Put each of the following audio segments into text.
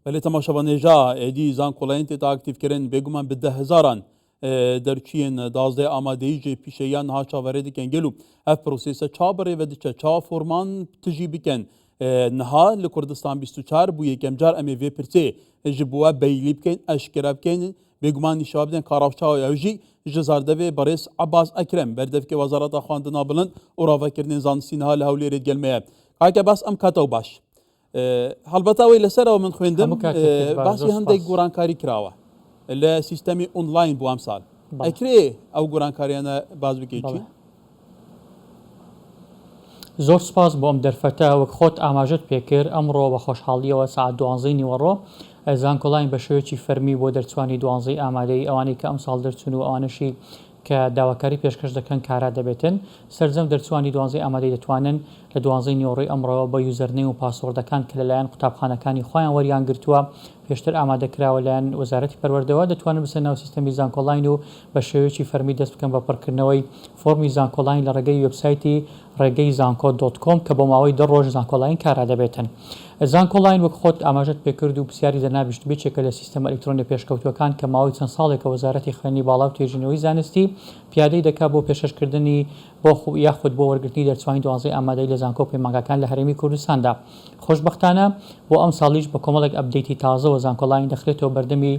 بەێ تەماشەبانێژا ئێدی زان کۆڵین تێتا ئاکتیڤکردن بێگومان بدە هزاران دەرچین دازدە ئامادەیژێ پیشەیان ها چاوەڕێ دکەن گەل و ئەف پرۆسێسە چا بەڕێوە دچە چا فۆرمان تژی بکەن نها لە کوردستان 24 بوو یەکەم جار ئەمێ vê pirtê ji بووە بەیلی بکەین ئەشکرا بکەین بێگومان نیشا بدەن کاراوچاو ئەوژی ji zardevê berês Abbas Ekrem berdevkê Wezareta Xwendina Bilind û ravekirinên zanistî niha li Hewlêrê gelme ye. Kake bes em kete baş. Helbeta wê li ser ew min xwêndim basî hindek gorankarî kirawe li sîstemê online bû em sal. Ekrê ew gorankariyane baz bikê çi? زۆر سپاس بۆ ئەم دەرفەتە وەک خۆت ئاماژت پێکرد ئەمڕۆ بە خۆشحاڵیەوە ساعت 12 نیوەڕۆ زانکۆڵین بە شێوەیەکی فەرمی بۆ دەرچوانی 12 ئامادەی ئەوانەی کە ئەم ساڵ دەرچوون و ئەوانەشی کە داواکاری پێشکەش دەکەن کارا دەبێتن سەرجەم دەرچوانی 12 ئامادەی دەتوانن لە 12 نیوەڕۆی ئەمڕۆ بە یوزەرنێ و پاسوۆردەکان کە لەلایەن قوتابخانەکانی خۆیان وەریان گرتووە پێشتر ئامادەکراوە لایەن وەزارەتی پەروەردەوە دەتوانن بسە ناو سیستەمی زانکۆڵین و بە شێوەیەکی فەرمی دەست بکەن بە پڕکردنەوەی فۆرمی زانکۆڵین لە ڕێگەی وێبسایتی ڕێگەی زانکۆ.com کە بۆ ماوەی 10 ڕۆژ زانکۆڵین کارا دەبێتن. زانکۆڵین وەک خۆت ئاماژت پێکرد و پرسیاری دەرنابیشت بێچێکە لە سیستەمە ئەلکترۆنی پێشکەوتوەکان کە ماوەی چەند ساڵێکە وەزارەتی خوێنی باڵا و توێژینەوەی زانستی پیادەی دەکات بۆ پێشکەشکردنی بۆ یاخود بۆ وەرگرتنی دەرچوانی 12 ئامادەی لە زانکۆ پەیمانگاکان لە هەرێمی کوردستاندا. خۆشبەختانە بۆ ئەم ساڵیش بە کۆمەڵێک ئەپدەیتی تازەوە زانکۆڵین دەخرێتەوە بەردەمی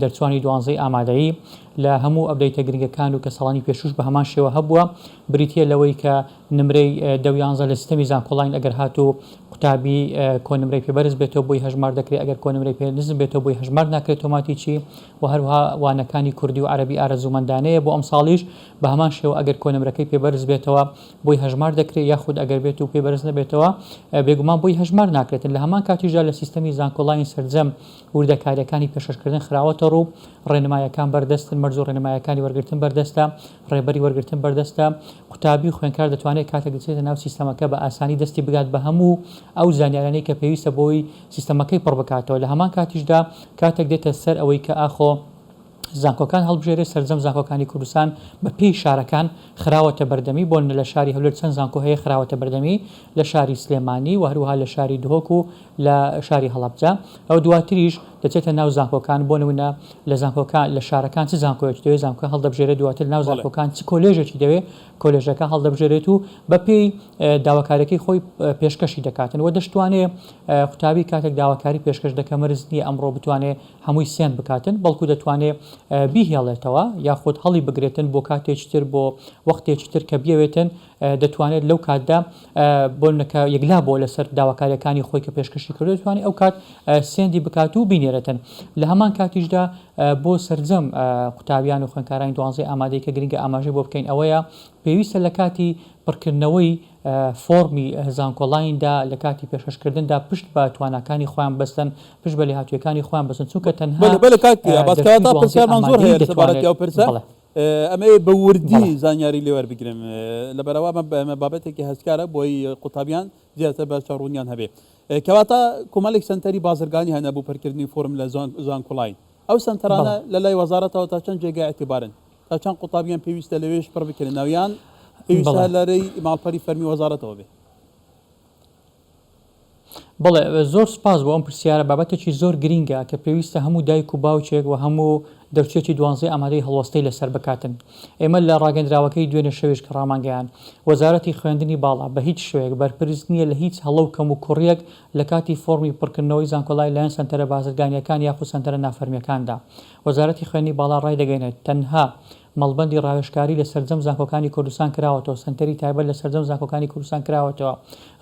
دەرچوانی 12 ئامادەیی لە هەموو ئەپدەیتە گرنگەکان و کە ساڵانی پێشوش بە هەمان شێوە هەبووە بریتە لەوەی کە نمرەی 11 لە سیستەمی زانکۆڵین ئەگەر هاتوو قوتابی کۆنمرەی پێبەرز بێتەوە بۆی هەژمار دەکرێت ئەگەر کۆنمرەی پێ نزم بێتەوە بۆی هەژمار ناکرێت تۆماتیکی و هەروها وانەکانی کوردی و عەرەبی ئارەزومەندانەیە بۆ ئەم ساڵیش بە هەمان شێوە ئەگەر کۆنمرەکەی پێبەرز بێتەوە بۆی هەژمار دەکرێت یاخود ئەگەر بێت و پێبەرز نەبێتەوە بێگومان بۆی هەژمار ناکرێتن لە هەمان کاتیژدا لە سیستەمی زانکۆڵین سەرجەم وردەکاریەکانی پێشکەشکردن خراوەتە ڕوو ڕێنمایەکان بەردەستن مەرج و ڕێنمایەکانی وەرگرتن بەردەستە ڕێبەری وەرگرتن بەردەستە قوتابی خوێنکار دەتوانێت کاتێک دەچێتە ناو سیستەمەکە بە ئاسانی دەستی بگات بە هەموو ئەو زانیارانەی کە پێویستە بۆی سیستەمەکەی پڕ بکاتەوە لە هەمان کاتیشدا کاتێک دێتە سەر ئەوەی کە ئاخۆ زانکۆکان هەڵبژێرێ سەرجەم زانکۆکانی کوردستان بە پێی شارەکان خراوەتە بەردەمی بۆ لە شاری هەولێر چەند زانکۆ هەیە خراوەتە بەردەمی لە شاری سلێمانی و هەروها لە شاری دهۆک و لە شاری هەڵەبجە ئەو دواتریش دەچێتە ناو زانکۆکان بۆ نمونە لە زانکۆکان لە شارەکان چ زانکۆیەکی دەوێت زانکۆ هەڵدەبژێرێت دواتر ناو زانکۆکان چ کۆلێژێکی دەوێت کۆلێژەکە هەڵدەبژێرێت و بە پێی داواکاریەکەی خۆی پێشکەشی دەکاتن و دەشتوانێت قوتابی کاتێک داواکاری پێشکەش دەکە مەرز نییە ئەمڕۆ بتوانێت هەمووی سێن بکاتن بەڵکو دەتوانێت بیهێڵێتەوە یاخود هەڵی بگرێتن بۆ کاتێکی تر بۆ وەختێکی تر کە بیاوێتن دەتوانێت لەو کاتدا بۆنەکە یەکلا بۆ لەسەر داواکاریەکانی خۆی کە پێشکەشی کرد دەتوانێت ئەو کات سێندی بکات و بینێرێتن لە هەمان کاتیشدا بۆ سەرجەم قوتابیان و خوێندکارانی 12 ئامادەی کە گرنگە ئاماژەی بۆ بکەین ئەوەیە پێویستە لە کاتی پڕکردنەوەی فۆرمی زانکۆڵیندا لە کاتی پێشکەشکردندا پشت بە توانەکانی خۆیان بەستن پشت بە لێهاتوویەکانی خۆیان بەستن چونکە تەنها ئەمە بە وردی زانیاری لێوەربگرم لەبەرەوە ئەمە بابەتێکی هەستکارە بۆی قوتابیان زیاتر بە چاڕوونیان هەبێ کەواتە کۆمەڵێک سنتەری بازرگانی هەنە بۆ پڕکردنی فۆرم لە زانکۆڵین ئەو سنتەرانە لە لای وەزارەتەوە تا چەند جێگای ئەتیبارن تا چەند قوتابیان پێویستە لەوێش پڕ بکردن ناویان پێویستە لەرەی ماڵپەری فەرمی وەزارەتەوە بێ. بڵێ زۆر سپاس بۆ ئەم پرسیارە بابەتێکی زۆر گرینگە کە پێویستە هەموو دایک و باوچێک و هەموو دەرچێکی 12 ئامادەی هەڵوەستەی لەسەر بکاتن. ئێمە لە ڕاگەندراوەکەی دوێنێ شەوێش کە ڕامانگەیان وەزارەتی خوێندنی باڵا بە هیچ شوێک بەرپرس نییە لە هیچ هەڵە و کەم و کوڕیەک لە کاتی فۆرمی پڕکردنەوەی زانکۆڵین لایەن سەنتەرە بازرگانیەکان یاخود سەنتەرە نافەرمیەکاندا وەزارەتی خوێندنی باڵا ڕای دەگەێنێت تەنها مەڵبەندی ڕاوێژکاری لە سەرجەم زانکۆکانی کوردستان کراوەتەوە سنتەری تایبەت لە سەرجەم زانکۆکانی کوردستان کراوەتەوە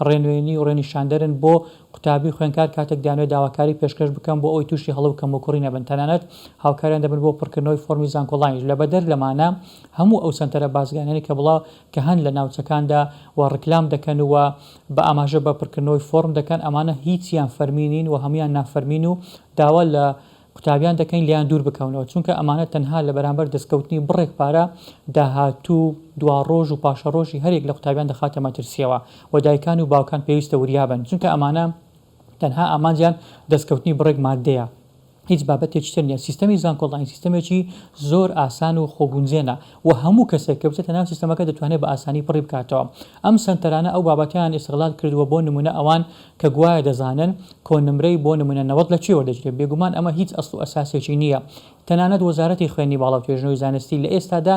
ڕێنوێنی و ڕێنیشاندەرن بۆ قوتابی خوێندکار کاتێک دانوێت داواکاری پێشکەش بکەم بۆ ئەوی تووشی هەڵە و کەم و کوڕی نەبن تەنانەت هاوکاریان دەبن بۆ پڕکردنەوەی فۆرمی زانکۆڵینش لە بەدەر لەمانە هەموو ئەو سنتەرە بازرگانیانی کە بڵاو کە هەن لە ناوچەکاندا و ڕکلام دەکەن و بە ئاماژە بە پڕکردنەوەی فۆرم دەکەن ئەمانە هیچیان فەرمینین و هەمویان نافەرمین و داوا لە قوتابیان دەکەین لیان دوور بکەونەوە چونکە ئەمانە تەنها لە بەرامبەر دەستکەوتنی بڕێک پارە داهاتوو دوا ڕۆژ و پاشە ڕۆژی هەرێک لە قوتابیان دەخاتە مەترسیەوە و دایکان و باوکان پێویستە وریابن چونکە ئەمانە تەنها ئامانجیان دەستکەوتنی بڕێک مادەیە هیچ بابەتێکی تر نیە. سیستەمی زانکۆڵین سیستەمێکی زۆر ئاسان و خۆگونجێنە و هەموو کەسێک کە بچێتە ناو سیستەمەکە دەتوانێت بە ئاسانی پڕی بکاتەوە. ئەم سنتەرانە ئەو بابەتیان ئیستیغلال کردووە بۆ نمونە ئەوان کە گوایە دەزانن کۆنمرەی بۆ نمونە نەوەت لە چی وەردەگرێت. بێگومان ئەمە هیچ ئەسڵ و ئەساسێکی نییە. تەنانەت وەزارەتی خوێندنی باڵا و توێژنەوەی زانستی لە ئێستادا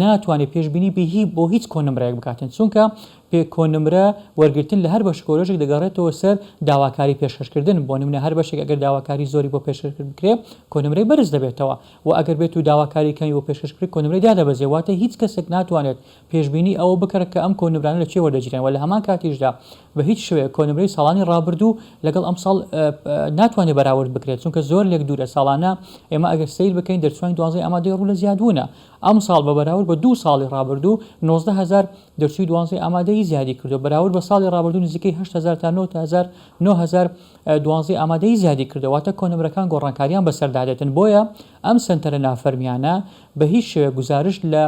ناتوانێت پێشبینی بۆ هیچ کۆنمرەیەک بکاتن، چونکە پێ کۆنمرە وەرگرتن لە هەر بەش کۆلۆژێک دەگەڕێتەوە سەر داواکاری پێشکەشکردن. بۆ نمونە هەر بەشێک ئەگەر داواکاری زۆری بۆ پێشکەش بکرێت کۆنمرەی بەرز دەبێتەوە و ئەگەر بێت و داواکاریکەی بۆ پێشکەشکرێت کۆنمرەی دادەبەزێ. واتە هیچ کەسێک ناتوانێت پێشبینی ئەوە بکرێت کە ئەم کۆنمرانە لە چێ وەردەگیرن و لە هەمان کاتیشدا بە هیچ شوەیە کۆنمرەی ساڵانی ڕابردوو لەگەڵ ئەم ساڵ ناتوانێت بەراورد بکرێت، چونکە زۆر لێک دوورە. ساڵانە ئێمە ئەگەر سیر بکەین دەرچوانی 12 ئامادەی ڕوو لە زیادبوونە. ئەم ساڵ بە بەراورد بە 2 ساڵی ڕابردوو 19,000 دەرچووی 12 ئامادەی زیادی کردو. بەراورد بە ساڵی ڕابردوو نزیکەی 8,000 تا 9,000 12 ئامادەی زیادی کردواتە کۆنمرەکان گۆڕانکاریان بەسەردادێتن. بۆیە ئەم سنتەرە نافەرمیانە بە هیچ شوێ گزارش لە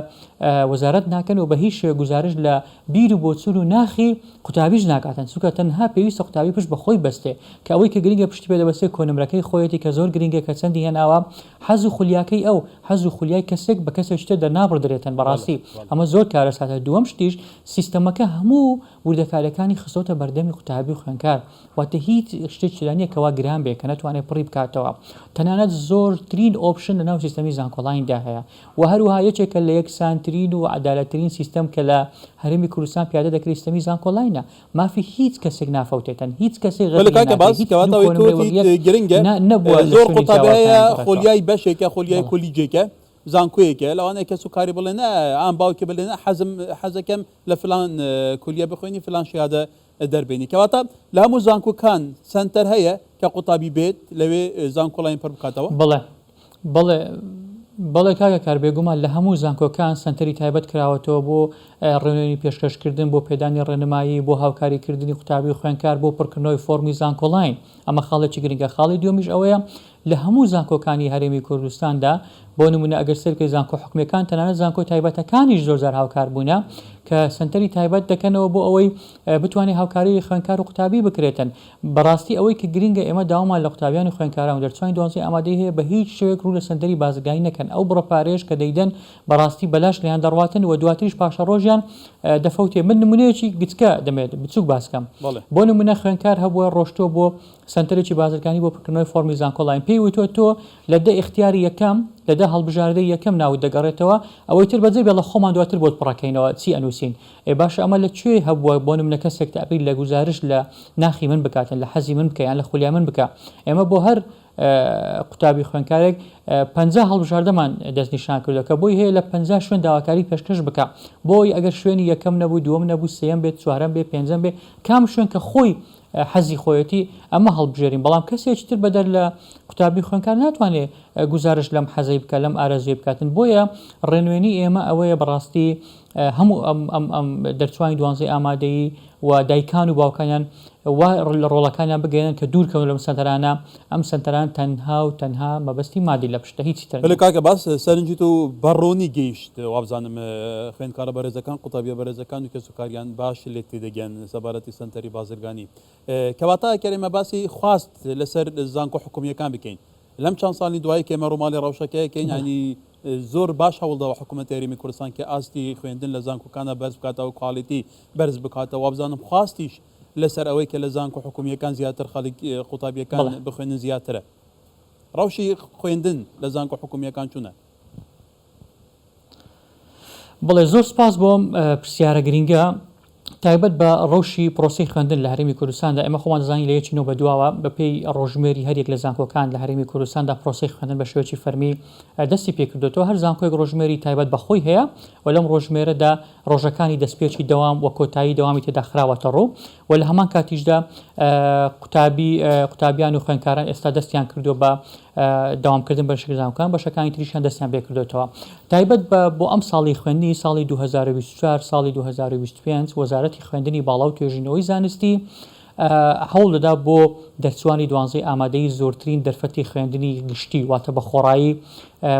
وەزارەت ناکەن و بە هیچ شوێ گزارش لە بیر و بۆچوون و ناخی قوتابیش ناکاتن، چونکە تەنها پێویستە قوتابی پشت بەخۆی بەستێ کە ئەوەی کە گرنگە پشتی پێ دەبەستێ کۆنمرەکەی خۆیەتی کە زۆر گرنگە کە چەندی هێناوە حەز و خولیاکەی ئەو حەز و خولیای کەسێک بە کەسێک تر دەرنابڕدرێتن. بەڕاستی ئەمە زۆر کارەساتە. دووەم شتیش سیستەمەکە هەموو وردەکارەکانی خستۆتە بەردەمی قوتابی و خوێندکار، واتە هیچ شتێکی لە نییە کەوا گران بێ کە نەتوانێت پڕی بکاتەوە. تەنانەت زۆرترین ئۆپشن لە ناو سیستەمی زانکۆڵایندا هەیە و هەروەها یەکێکە لە یەکسانترین و عەدالەتترین سیستەم کە لە هەرێمی کوردستان پیادە دەکرێت سیستەمی زانکۆڵاینە. مافی هیچ کەسێک نافەوتێتن، هیچ کەسێک گرنگە زۆر قوتابیایە خۆلیای بەشێکە خۆلیای کۆلیجێکە زانکۆیەکە لەوانەیە کەس و کاری بڵێنە ئەم باوکە بڵێنە حەزەکەم لە فلان کۆلیە بخوێنی فلان شیادە دەربێنی. کەواتە لە هەموو زانکۆکان سنتەر هەیە کە قوتابی بێت لەوێ زانکۆڵین پڕ بکاتەوە. بەڵێ کاکە کار بێگومان لە هەموو زانکۆکان سنتەری تایبەت کراوەتەوە بۆ ڕێنێنی پێشکەشکردن، بۆ پێدانی ڕێنمایی، بۆ هاوکاریکردنی قوتابی و خوێندکار، بۆ پڕکردنەوەی فۆرمی زانکۆڵین. ئەمە خاڵێکی گرنگە. خاڵی دووەمیش ئەوەیە لە هەموو زانکۆکانی هەرێمی کوردستاندا بۆ نمونە ئەگەر سەرکەی زانکۆ حکومەکان تەنانەت زانکۆ تایبەتەکانیش زۆرجار هاوکار بوونە کە سنتەری تایبەت دەکەنەوە بۆ ئەوەی بتوانێت هاوکاری خوێندکار و قوتابی بکرێتن. بەڕاستی ئەوەی کە گرنگە ئێمە داوامان لە قوتابیان و خوێندکاران و دەرچوانی 12 ئامادەی هەیە بە هیچ شوێک ڕوو لە سنتەری بازرگانی نەکەن. ئەو بڕە پارێش کە دەیدەن بەڕاستی بەلاش لیان دەڕواتن و دواتریش پاشە ڕۆژیان دەفەوتێ. من نمونەیەکی گچکە دەمێت بچووک باسکەم. بۆ نمونە خوێندکار هەبووە ڕۆشتۆ بۆ سنتەرێکی بازرگانی بۆ پڕکردنەوەی فۆرمی زانکۆڵین. پێی وتۆ تۆ لە دە اختیاری یەکەم لە دە هەڵبژاردەی یەکەم ناوت دەگەڕێتەوە ئەوەی تر بەجێ بێ لە خۆمان دواتر بۆت پڕەکەینەوە چی ئەنووسین. باشە ئەمە لەکوێ هەبووە بۆ نمونە کەسێک تابیر لە گزارش لە ناخی من بکاتن، لە حەزی من بکەیان لە خولیا من بکە. ئێمە بۆ هەر قوتابی خوێندکارێک 50 هەڵبژاردەمان دەستنیشان کردو کە بۆی هەیە لە 50 شوێن داواکاری پێشکەش بکە. بۆی ئەگەر شوێنی یەکەم نەبوو، دووەم نەبوو، سێەم بێت، چوارەم بێت، پێنجەم بێت، کام شوێن کە خۆی حەزی خۆیەتی ئەمە هەڵبژێرین. بەڵام کەسێکی تر بەدەر لە قوتابی خوێندکار ناتوانێت گزارش لەم حەزەی بکە، لەم ئارەزوی بکاتن. بۆیە ڕێنوێنی ئێمە ئەوەیە بەڕاستی هەموو ئەم دەرچوانی 12 ئامادەیی و دایکان و باوکانیان لە ڕۆڵەکانیان بگەێنن کە دوورکەون لەم سەنتەرانە. ئەم سەنتەران تەنها مەبەستی مادی لە پشتە هیچی تر. کاکە باس سەرنجیت و بەڕۆنی گەیشت وابزانم خوێندکارە بەڕێزەکان قوتابیە بەڕێزەکان و کەسوکاریان باش لێت تێدەگەن سەبارەتی سەنتەری بازرگانی. کەواتە کەرێمە باسی خواست لەسەر زانکۆ حکومیەکان بکەین لەم چەند ساڵی دوایی کە ئێمە ڕۆماڵی ڕەوشەکەیەکەین، ینی زۆر باش هەوڵداوە حکوومەتی هەرێمی کوردستان کە ئاستی خوێندن لە زانکۆکانە بەرز بکاتەوە، کواڵیتی بەرز بکاتەوە. وابزانم خواستیش لەسەر ئەوەی کە لە زانکۆ حکومیەکان زیاتر خەڵک قوتابیەکان بخوێنن زیاترە. ڕەوشی خوێندن لە زانکۆ حکومیەکان چونە؟ بڵێ زۆر سپاس بۆم پرسیارە گرینگە. تایبەت بە ڕەوشی پرۆسی خوێندن لە هەرێمی کوردستاندا ئێمە خۆمان دەزانین لە یەکی نۆ بە دواوە بەپێی ڕۆژمێری هەرێک لە زانکۆکان لە هەرێمی کوردستاندا پرۆسی خوێندن بە شێوەیەکی فەرمی دەستی پێکردوێتەوە. هەر زانکۆیەک ڕۆژمێری تایبەت بەخۆی هەیە و لەم ڕۆژمێرەدا ڕۆژەکانی دەستپێکی دەوام و کۆتایی دەوامی تێدا خراوەتە ڕوو و لە هەمان کاتیشدا قوتابیان و خوێندکاران ئێستا دەستیان کردو بە داوامکردن بە شکل زانکۆکان، بەشەکانی تریشیان دەستیان پێکردوێتەوە. تایبەت بۆ ئەم ساڵی خوێندنی ساڵی 2024 ساڵی 2025 وەزارەتی خوێندنی باڵا و توێژینەوەی زانستی هەوڵ دەدا بۆ دەرچوانی 12 ئامادەی زۆرترین دەرفەتی خوێندنی گشتی واتە بە خۆڕایی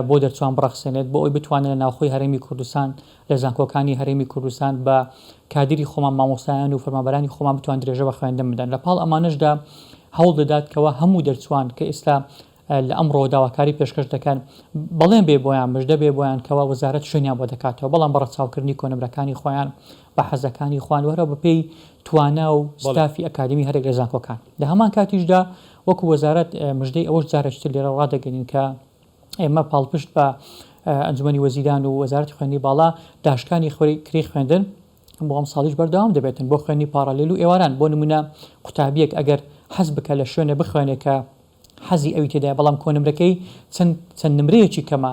بۆ دەرچوان بڕەخسێنێت بۆ ئەوی بتوانێت لە ناوخۆی هەرێمی کوردستان لە زانکۆکانی هەرێمی کوردستان بە کادری خۆمان مامۆستایان و فەرمانبەرانی خۆمان بتوان درێژە بە خوێندن بدەن. لە پاڵ ئەمانەشدا هەوڵ دەدات کەەوە هەموو دەرچوان کە ئێستا لە ئەمڕۆ داواکاری پێشکەش دەکەن بەڵێن بێ بۆیان مژدە بێ بۆیان کەوا وەزارەت شوێنیان بۆ دەکاتەوە بەڵام بەڕەچاوکردنی کۆنمرەکانی خۆیان بە حەزەکانی خوان وەرە بەپێی توانا و ستافی ئەکادمی هەرێک لە زانکۆکان لە هەمان کاتیشدا وەکو وەزارەت مژدەی ئەوەش جارێکتر لێرە ڕادەگەنین کە ئێمە پاڵپشت بە ئەنجومەنی وەزیران و وەزارەتی خوێندنی باڵا داشکانی کری خوێندن بۆ ئەم ساڵیش بەردەوام دەبێتن بۆ خوێندنی پارالێل و ئێواران بۆ نمونە قوتابیەک ئەگەر حەز بکە لە شوێنە بخوێنێت کە حەزی ئەوی تێدایە بەڵام کۆنمرەکەی چەند نمرەیەکی کەمە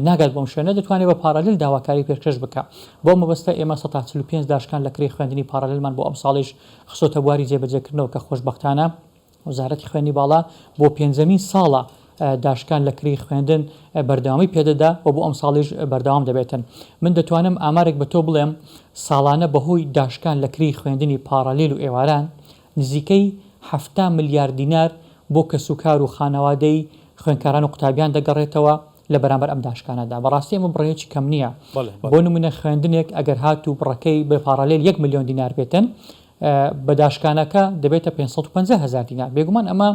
ناگات بۆم شوێنە دەتوانێت بە پارالل داواکاری پێشکەش بکە بۆ مەبەستە ئێمە 145 داشکان لە کری خوێندنی پاراللمان بۆ ئەم ساڵیش خستۆتە بواری جێبەجێکردنەوە کە خۆشبەختانە وەزارەتی خوێندنی باڵا بۆ پێنجەمین ساڵە داشکان لە کری خوێندن بەردەوامی پێدەدا و بۆ ئەم ساڵیش بەردەوام دەبێتن من دەتوانم ئامارێک بە تۆ بڵێم ساڵانە بەهۆی داشکان لە کری خوێندنی پارالێل و ئێواران نزیکەی 7 ملیار دینار بۆ کەسوکار و خانەوادەی خوێندکاران و قوتابیان دەگەڕێتەوە لە بەرامبەر ئەم داشکانەدا بەڕاستی ئەمە بڕێکی کەم نییە بۆ نمونە خوێندنێک ئەگەر هات و بڕەکەی بە پارالێل 1 ملیۆن دینار بێتن بە داشکانەکە دەبێتە 550,000 دینار بێگومان ئەمە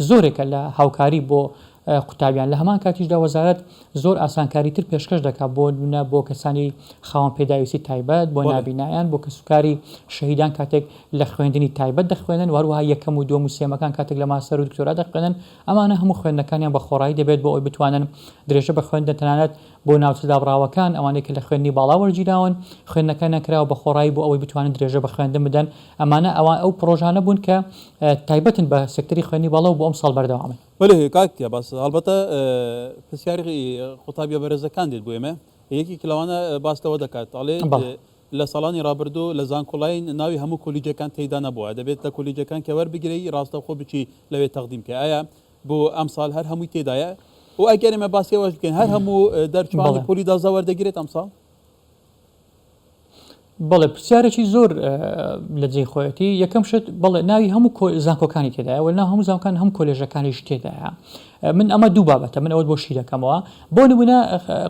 زۆرێکە لە هاوکاری بۆ قوتابیان لە هەمان کاتیشدا وەزارەت زۆر ئاسانکاری تر پێشکەش دەکات بۆ نمونە بۆ کەسانی خاوەن پێداویستی تایبەت بۆ نابینایان بۆ کەسوکاری شەهیدان کاتێک لە خوێندنی تایبەت دەخوێنن وهروەها یەکەم و دووەم و سێمەکان کاتێک لە ماستەر و دکتۆرا دەخوێنن ئەمانە هەموو خوێندنەکانیان بە خۆڕایی دەبێت بۆ ئەوی بتوانن درێژە بە خوێندن تەنانەت بۆ ناوچەدابراوەکان ئەوانەی کە لە خوێندنی باڵا وەرگیراون خوێندنەکانیان کراوە بە خۆڕایی بۆ ئەوەی بتوانن درێژە بە خوێندن بدەن ئەمانە ئەو پرۆژانە بوون کە تایبەتن بە سێکتەری خوێندنی باڵا و بۆ ئەم ساڵ بەردەوامن ولی کاکتیا باس البته پرسیاری قوتابیە بەرزەکان دێت بۆ ئێمە یەکی کلەوانە باس لەوە دەکات ئەڵێ لە ساڵانی ڕابردوو لە زانکۆڵین ناوی هەموو کۆلیجەکان تێیدا نەبووە دەبێت لە کۆلیجەکان کە وەربگرەی ڕاستەخۆ بچی لەوێ تەقدیم کە ئایا بۆ ئەم ساڵ هەر هەمووی تێدایە و ئەگەر ئێمە باسیەوەش بکەین هەر هەموو دەرچوانی پۆلیدازا وەردەگرێت ئەم ساڵ بەڵێ پرسیارێکی زۆر لە جێی خۆەتی یەکەم شت بەڵێ ناوی هەموو زانکۆکانی تێدایە و ناو هەموو زانکۆکان هەموو کۆلێژەکانیش تێدایە من ئەمە دوو بابەتە من ئەوە بۆ شی دەکەمەوە بۆ نمونە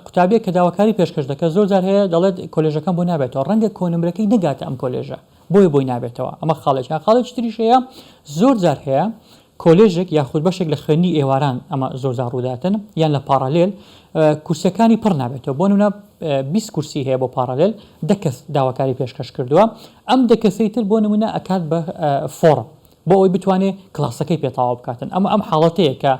قوتابیەک کە داواکاری پێشکەش دەکە زۆر جار هەیە دەڵێت کۆلێژەکان بۆ نابێتەوە ڕەنگە کۆنمرەکەی نەگاتە ئەم کۆلێژە بۆی نابێتەوە ئەمە خاڵێکی تریش هەیە زۆر جار هەیە کۆلێژێک یاخود بەشێک لە خوێندنی ئێواران ئەمە زۆر جار ڕووداتن یان لە پارالێل کورسەکانی پڕ نابێتەوە بۆ نمونە 20 کورسی هەیە بۆ پارالێل دەکەس داواکاری پێشکەش کردووە ئەم دەکەسەی تر بۆ نمونە ئەکات بە فۆرم بۆ ئەوی بتوانێت کلاسەکەی پێتاوا بکاتن ئەم حاڵەتەیە کە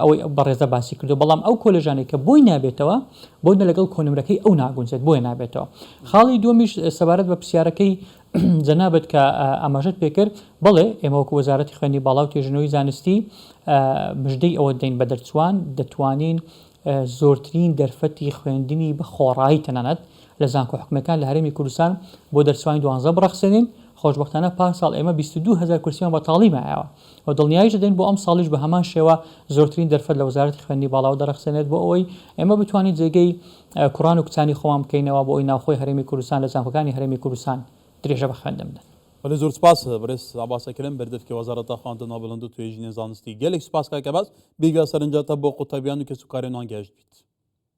ئەوەی بەڕێزە باسی کردو بەڵام ئەو کۆلێژانێک کە بۆی نابێتەوە بۆ لەگەڵ کۆنمرەکەی ئەو ناگونجێت بۆی نابێتەوە خاڵی دووەمیش سەبارەت بە پرسیارەکەی جەنابەت کە ئاماژەت پێکرد بڵێ ئێمە وەکو وەزارەتی خوێندنی باڵا و تێژنەوەی زانستی مژدەی ئەوە دەین بە دەرچوان دەتوانین زۆرترین دەرفەتی خوێندنی بە خۆڕایی تەنانەت لە زانکۆ حکومەکان لە هەرێمی کوردستان بۆ دەرچوانی 12 بڕەخسێنین خۆشبەختانە پارساڵ ئێمە 22,000 کورسیمان بە تاڵیمایەوە و دڵنیاییش دەدەین بۆ ئەم ساڵیش بە هەمان شێوە زۆرترین دەرفەت لە وەزارەتی خوێندنی باڵا و دەرەخسێنێت بۆ ئەوەی ئێمە بتوانین جێگەی کوڕان و کچانی خۆمان بکەینەوە بۆ ئەوی ناوخۆی هەرێمی کوردستان لە زانکۆکانی هەرێمی کوردستان درێژە بە خوێندن بدەن. ولی زۆر سپاس بەڕێز ئاباسەکرم بەردەفکی وەزارەتە خواردنەوە بڵند و توێژینی زانستی گەلێک سپاس کاکە باس بیگا سەرنجاتە بۆ قوتابیان و کەسوکارێنان گەشت بیت.